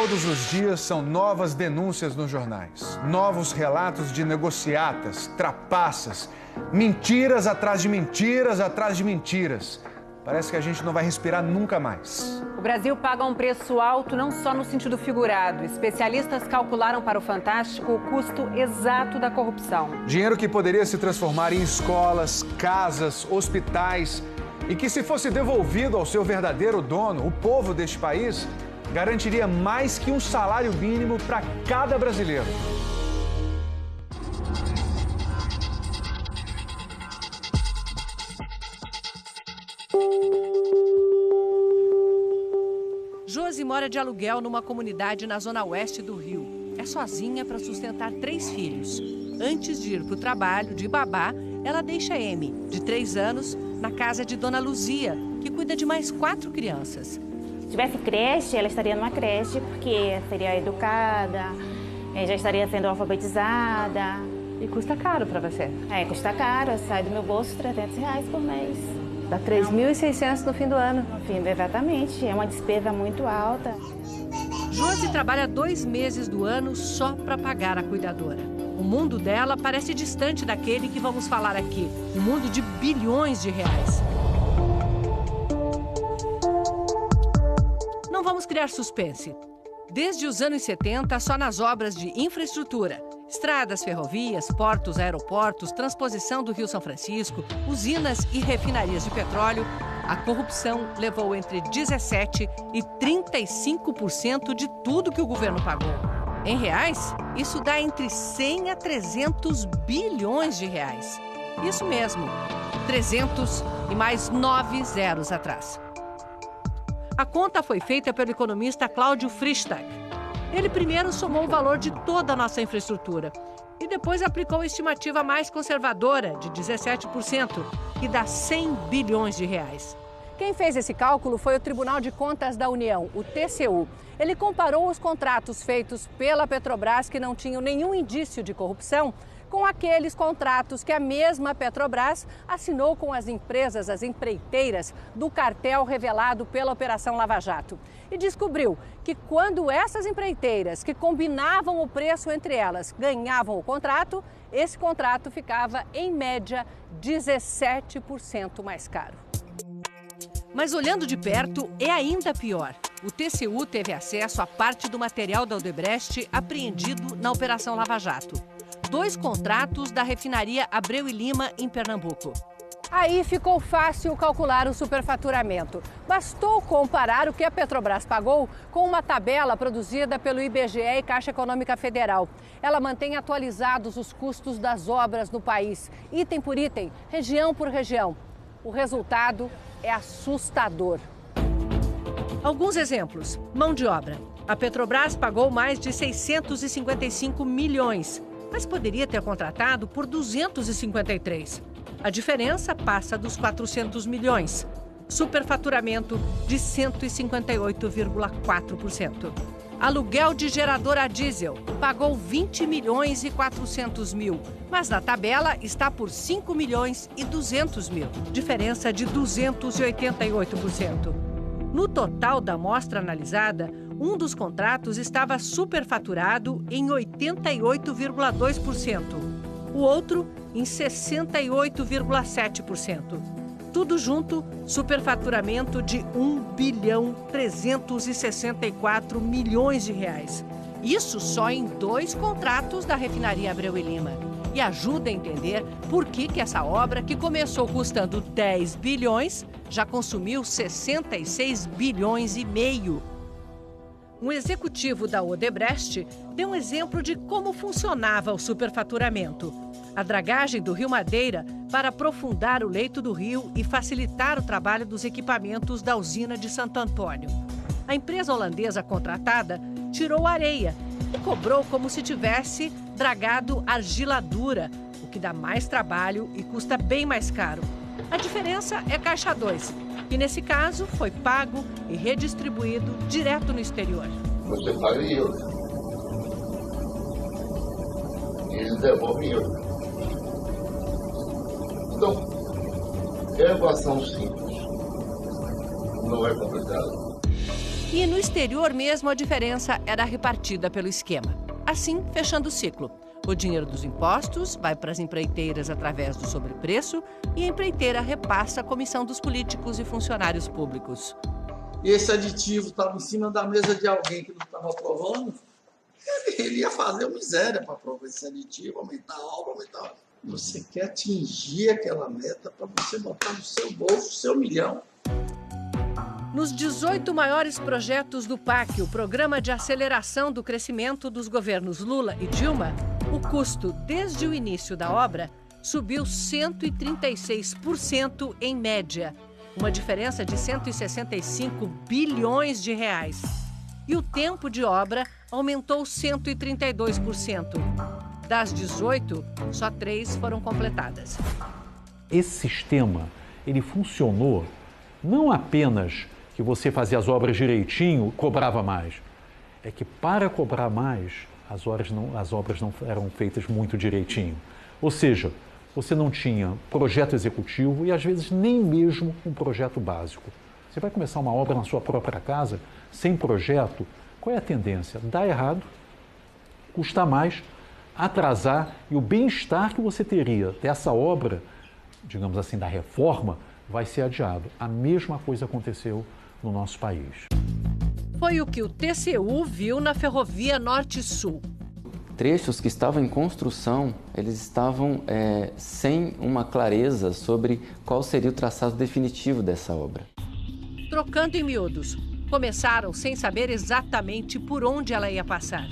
Todos os dias são novas denúncias nos jornais, novos relatos de negociatas, trapaças, mentiras atrás de mentiras atrás de mentiras. Parece que a gente não vai respirar nunca mais. O Brasil paga um preço alto não só no sentido figurado. Especialistas calcularam para o Fantástico o custo exato da corrupção. Dinheiro que poderia se transformar em escolas, casas, hospitais e que, se fosse devolvido ao seu verdadeiro dono, o povo deste país, garantiria mais que um salário mínimo para cada brasileiro. Josi mora de aluguel numa comunidade na zona oeste do Rio. É sozinha para sustentar 3 filhos. Antes de ir para o trabalho de babá, ela deixa Amy, de 3 anos, na casa de Dona Luzia, que cuida de mais 4 crianças. Se tivesse creche, ela estaria numa creche, porque seria educada, já estaria sendo alfabetizada. E custa caro para você? Custa caro, sai do meu bolso R$300 por mês. Dá 3.600 no fim do ano. No fim, exatamente, é uma despesa muito alta. Josi trabalha 2 meses do ano só para pagar a cuidadora. O mundo dela parece distante daquele que vamos falar aqui, um mundo de bilhões de reais. Não vamos criar suspense. Desde os anos 70, só nas obras de infraestrutura, estradas, ferrovias, portos, aeroportos, transposição do Rio São Francisco, usinas e refinarias de petróleo, a corrupção levou entre 17% e 35% de tudo que o governo pagou. Em reais, isso dá entre 100 a 300 bilhões de reais. Isso mesmo, 300 e mais 9 zeros atrás. A conta foi feita pelo economista Cláudio Fristag. Ele primeiro somou o valor de toda a nossa infraestrutura e depois aplicou a estimativa mais conservadora, de 17%, que dá 100 bilhões de reais. Quem fez esse cálculo foi o Tribunal de Contas da União, o TCU. Ele comparou os contratos feitos pela Petrobras, que não tinham nenhum indício de corrupção, com aqueles contratos que a mesma Petrobras assinou com as empresas, as empreiteiras, do cartel revelado pela Operação Lava Jato. E descobriu que quando essas empreiteiras, que combinavam o preço entre elas, ganhavam o contrato, esse contrato ficava, em média, 17% mais caro. Mas olhando de perto, é ainda pior. O TCU teve acesso a parte do material da Odebrecht apreendido na Operação Lava Jato. 2 contratos da refinaria Abreu e Lima, em Pernambuco. Aí ficou fácil calcular o superfaturamento. Bastou comparar o que a Petrobras pagou com uma tabela produzida pelo IBGE e Caixa Econômica Federal. Ela mantém atualizados os custos das obras no país, item por item, região por região. O resultado é assustador. Alguns exemplos. Mão de obra. A Petrobras pagou mais de 655 milhões, mas poderia ter contratado por 253. A diferença passa dos 400 milhões. Superfaturamento de 158,4%. Aluguel de geradora a diesel. Pagou 20 milhões e 400 mil, mas na tabela está por 5 milhões e 200 mil. Diferença de 288%. No total da amostra analisada, um dos contratos estava superfaturado em 88,2%. O outro em 68,7%. Tudo junto, superfaturamento de 1,364 bilhões de reais. Isso só em 2 contratos da refinaria Abreu e Lima. E ajuda a entender por que essa obra, que começou custando 10 bilhões, já consumiu 66 bilhões e meio. Um executivo da Odebrecht deu um exemplo de como funcionava o superfaturamento. A dragagem do Rio Madeira para aprofundar o leito do rio e facilitar o trabalho dos equipamentos da usina de Santo Antônio. A empresa holandesa contratada tirou areia e cobrou como se tivesse dragado argila dura, o que dá mais trabalho e custa bem mais caro. A diferença é caixa 2, que nesse caso foi pago e redistribuído direto no exterior. Você paga em euro. E eles devolvem em euro. Então, é equação simples. Não é complicado. E no exterior mesmo a diferença era repartida pelo esquema. Assim, fechando o ciclo. O dinheiro dos impostos vai para as empreiteiras através do sobrepreço e a empreiteira repassa a comissão dos políticos e funcionários públicos. E esse aditivo estava em cima da mesa de alguém que não estava aprovando, ele ia fazer miséria para aprovar esse aditivo, aumentar a obra, aumentar a obra. Você quer atingir aquela meta para você botar no seu bolso o seu milhão. Nos 18 maiores projetos do PAC, o Programa de Aceleração do Crescimento dos governos Lula e Dilma, o custo desde o início da obra subiu 136% em média, uma diferença de 165 bilhões de reais. E o tempo de obra aumentou 132%. Das 18, só 3 foram completadas. Esse sistema, ele funcionou não apenas que você fazia as obras direitinho, cobrava mais. É que para cobrar mais, as obras não eram feitas muito direitinho. Ou seja, você não tinha projeto executivo e às vezes nem mesmo um projeto básico. Você vai começar uma obra na sua própria casa, sem projeto, qual é a tendência? Dá errado, custa mais, atrasar e o bem-estar que você teria dessa obra, digamos assim, da reforma, vai ser adiado. A mesma coisa aconteceu no nosso país. Foi o que o TCU viu na Ferrovia Norte-Sul. Trechos que estavam em construção, eles estavam sem uma clareza sobre qual seria o traçado definitivo dessa obra. Trocando em miúdos, começaram sem saber exatamente por onde ela ia passar.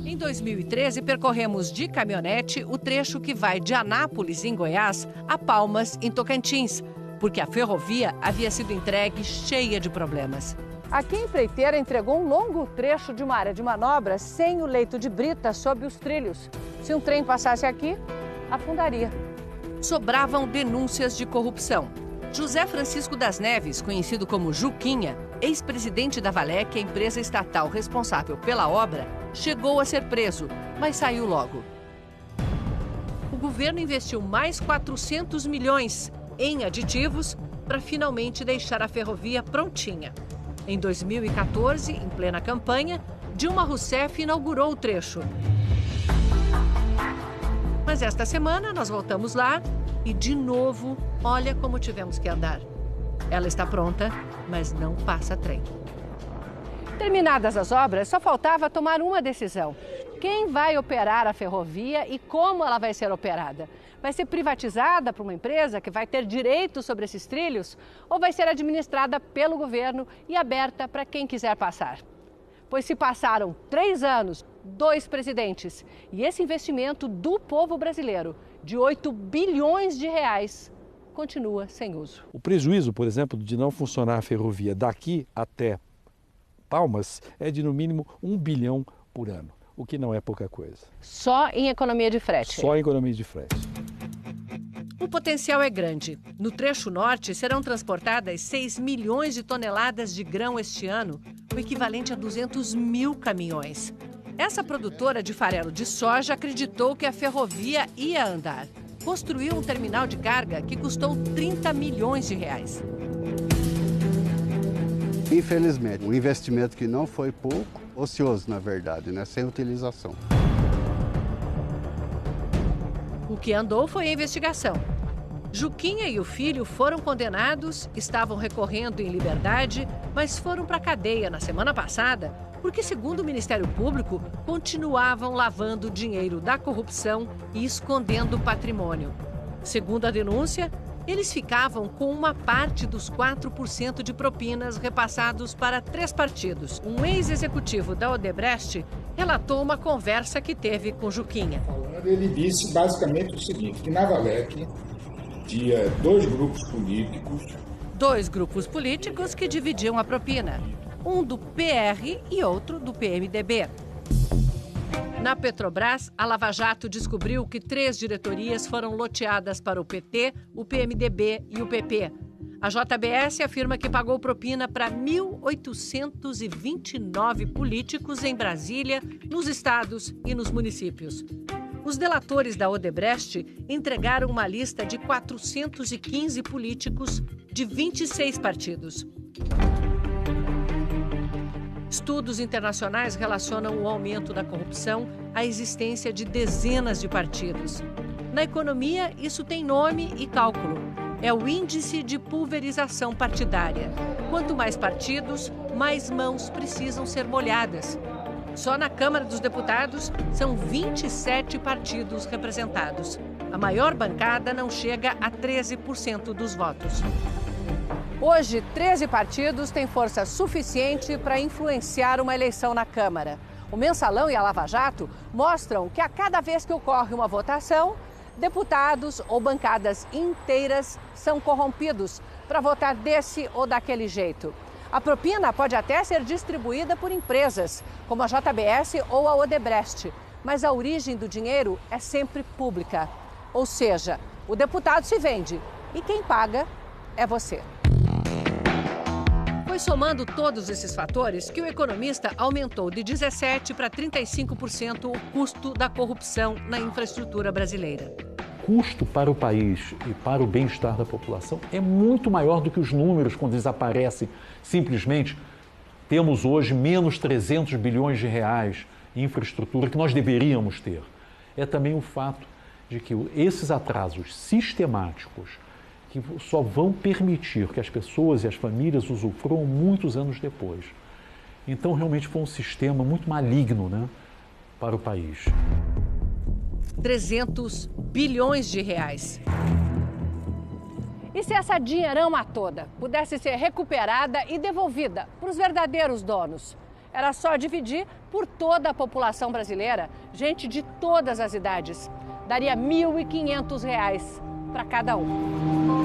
Em 2013, percorremos de caminhonete o trecho que vai de Anápolis, em Goiás, a Palmas, em Tocantins, porque a ferrovia havia sido entregue cheia de problemas. Aqui a empreiteira entregou um longo trecho de uma área de manobra sem o leito de brita sob os trilhos. Se um trem passasse aqui, afundaria. Sobravam denúncias de corrupção. José Francisco das Neves, conhecido como Juquinha, ex-presidente da Valec, a empresa estatal responsável pela obra, chegou a ser preso, mas saiu logo. O governo investiu mais 400 milhões em aditivos para finalmente deixar a ferrovia prontinha. Em 2014, em plena campanha, Dilma Rousseff inaugurou o trecho. Mas esta semana nós voltamos lá e, de novo, olha como tivemos que andar. Ela está pronta, mas não passa trem. Terminadas as obras, só faltava tomar uma decisão. Quem vai operar a ferrovia e como ela vai ser operada? Vai ser privatizada por uma empresa que vai ter direito sobre esses trilhos ou vai ser administrada pelo governo e aberta para quem quiser passar? Pois se passaram 3 anos, 2 presidentes e esse investimento do povo brasileiro de 8 bilhões de reais continua sem uso. O prejuízo, por exemplo, de não funcionar a ferrovia daqui até Palmas é de no mínimo 1 bilhão por ano, o que não é pouca coisa. Só em economia de frete? Só em economia de frete. O potencial é grande. No trecho norte serão transportadas 6 milhões de toneladas de grão este ano, o equivalente a 200 mil caminhões. Essa produtora de farelo de soja acreditou que a ferrovia ia andar. Construiu um terminal de carga que custou 30 milhões de reais. Infelizmente, um investimento que não foi pouco, ocioso na verdade, né? Sem utilização. O que andou foi a investigação. Juquinha e o filho foram condenados, estavam recorrendo em liberdade, mas foram para a cadeia na semana passada porque, segundo o Ministério Público, continuavam lavando dinheiro da corrupção e escondendo patrimônio. Segundo a denúncia, eles ficavam com uma parte dos 4% de propinas repassados para 3 partidos. Um ex-executivo da Odebrecht relatou uma conversa que teve com Juquinha. Ele disse basicamente o seguinte, que na Valec tinha 2 grupos políticos. 2 grupos políticos que dividiam a propina. Um do PR e outro do PMDB. Na Petrobras, a Lava Jato descobriu que 3 diretorias foram loteadas para o PT, o PMDB e o PP. A JBS afirma que pagou propina para 1.829 políticos em Brasília, nos estados e nos municípios. Os delatores da Odebrecht entregaram uma lista de 415 políticos de 26 partidos. Estudos internacionais relacionam o aumento da corrupção à existência de dezenas de partidos. Na economia, isso tem nome e cálculo. É o índice de pulverização partidária. Quanto mais partidos, mais mãos precisam ser molhadas. Só na Câmara dos Deputados são 27 partidos representados. A maior bancada não chega a 13% dos votos. Hoje, 13 partidos têm força suficiente para influenciar uma eleição na Câmara. O Mensalão e a Lava Jato mostram que a cada vez que ocorre uma votação, deputados ou bancadas inteiras são corrompidos para votar desse ou daquele jeito. A propina pode até ser distribuída por empresas, como a JBS ou a Odebrecht, mas a origem do dinheiro é sempre pública. Ou seja, o deputado se vende e quem paga é você. Foi somando todos esses fatores que o economista aumentou de 17% para 35% o custo da corrupção na infraestrutura brasileira. O custo para o país e para o bem-estar da população é muito maior do que os números quando eles aparecem. Simplesmente, temos hoje menos 300 bilhões de reais em infraestrutura que nós deveríamos ter. É também o fato de que esses atrasos sistemáticos que só vão permitir que as pessoas e as famílias usufruam muitos anos depois. Então, realmente foi um sistema muito maligno, né, para o país. 300 bilhões de reais. E se essa dinheirama toda pudesse ser recuperada e devolvida para os verdadeiros donos? Era só dividir por toda a população brasileira, gente de todas as idades. Daria R$ 1.500 para cada um.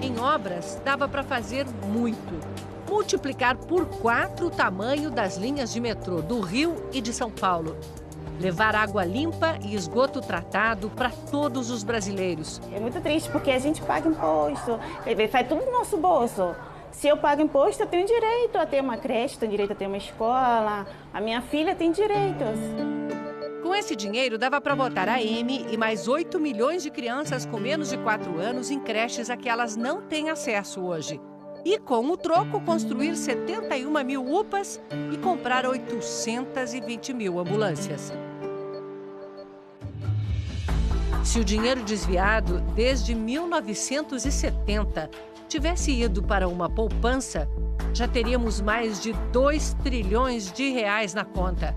Em obras, dava para fazer muito. Multiplicar por 4 o tamanho das linhas de metrô do Rio e de São Paulo. Levar água limpa e esgoto tratado para todos os brasileiros. É muito triste porque a gente paga imposto, faz tudo do nosso bolso. Se eu pago imposto, eu tenho direito a ter uma creche, tenho direito a ter uma escola, a minha filha tem direitos. Com esse dinheiro, dava para botar a Amy e mais 8 milhões de crianças com menos de 4 anos em creches a que elas não têm acesso hoje. E, com o troco, construir 71 mil UPAs e comprar 820 mil ambulâncias. Se o dinheiro desviado desde 1970 tivesse ido para uma poupança, já teríamos mais de 2 trilhões de reais na conta.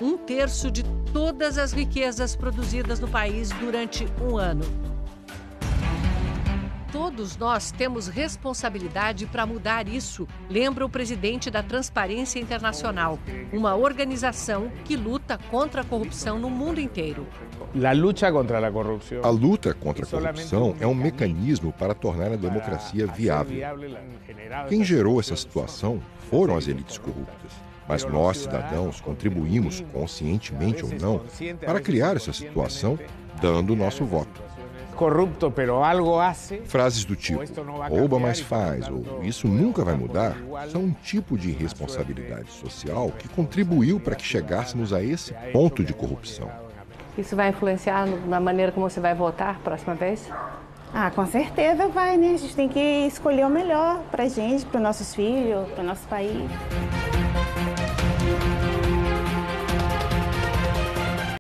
1/3 de todas as riquezas produzidas no país durante um ano. Todos nós temos responsabilidade para mudar isso, lembra o presidente da Transparência Internacional, uma organização que luta contra a corrupção no mundo inteiro. A luta contra a corrupção é um mecanismo para tornar a democracia viável. Quem gerou essa situação foram as elites corruptas. Mas nós, cidadãos, contribuímos, conscientemente ou não, para criar essa situação, dando o nosso voto. Frases do tipo, rouba mas faz, ou isso nunca vai mudar, são um tipo de responsabilidade social que contribuiu para que chegássemos a esse ponto de corrupção. Isso vai influenciar na maneira como você vai votar próxima vez? Com certeza vai, né? A gente tem que escolher o melhor pra gente, para os nossos filhos, para o nosso país.